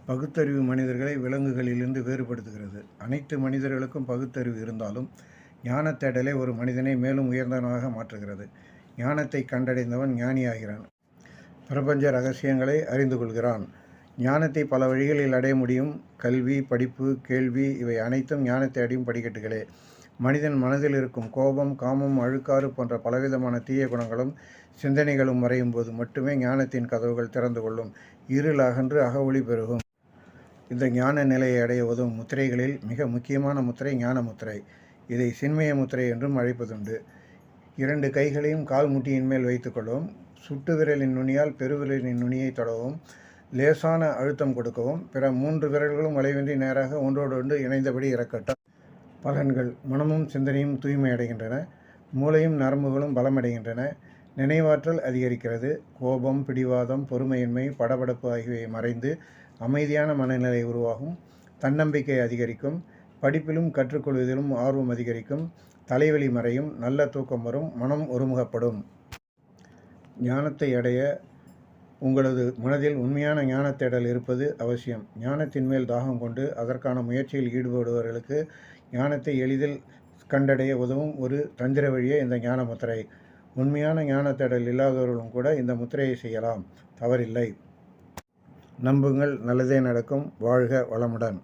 பகுத்தறிவு மனிதர்களை விலங்குகளிலிருந்து வேறுபடுத்துகிறது. அனைத்து மனிதர்களுக்கும் பகுத்தறிவு இருந்தாலும் ஞானத் தேடலே ஒரு மனிதனை மேலும் உயர்ந்தவனாக மாற்றுகிறது. ஞானத்தை கண்டடைந்தவன் ஞானியாகிறான். பிரபஞ்ச ரகசியங்களை அறிந்து கொள்கிறான். ஞானத்தை பல வழிகளில் அடைய முடியும். கல்வி, படிப்பு, கேள்வி இவை அனைத்தும் ஞானத்தை அடையும் படிக்கட்டுகளே. மனிதன் மனதில் இருக்கும் கோபம், காமம், அழுக்காறு போன்ற பலவிதமான தீய குணங்களும் சிந்தனைகளும் மறையும் போது மட்டுமே ஞானத்தின் கதவுகள் திறந்து கொள்ளும். இருள் அகன்று அகவொளி பெருகும். இந்த ஞான நிலையை அடைய உதவும் முத்திரைகளில் மிக முக்கியமான முத்திரை ஞான முத்திரை. இதை சின்மய முத்திரை என்றும் அழைப்பதுண்டு. 2 கைகளையும் கால் முட்டியின் மேல் வைத்துக்கொள்ளவும், சுட்டு விரலின் நுனியால் பெருவிரலின் நுனியை தொடவும், லேசான அழுத்தம் கொடுக்கவும். பிற 3 விரல்களும் வளைவின்றி நேராக ஒன்றோடொன்று இணைந்தபடி இறக்கட்டும். பலன்கள்: மனமும் சிந்தனையும் தூய்மை அடைகின்றன. மூளையும் நரம்புகளும் பலமடைகின்றன. நினைவாற்றல் அதிகரிக்கிறது. கோபம், பிடிவாதம், பொறுமையின்மை, படபடப்பு ஆகியவை மறைந்து அமைதியான மனநிலை உருவாகும். தன்னம்பிக்கை அதிகரிக்கும். படிப்பிலும் கற்றுக்கொள்வதிலும் ஆர்வம் அதிகரிக்கும். தலைவலி மறையும். நல்ல தூக்கம் வரும். மனம் ஒருமுகப்படும். ஞானத்தை அடைய உங்களது மனதில் உண்மையான ஞானத் தேடல் இருப்பது அவசியம். ஞானத்தின் மேல் தாகம் கொண்டு அதற்கான முயற்சியில் ஈடுபடுபவர்களுக்கு ஞானத்தை எளிதில் கண்டடைய உதவும் ஒரு தந்திர வழியே இந்த ஞான முத்திரை. உண்மையான ஞானத் தேடல் இல்லாதவர்களும் கூட இந்த முத்திரையை செய்யலாம், தவறில்லை. நம்புங்கள், நல்லதே நடக்கும். வாழ்க வளமுடன்.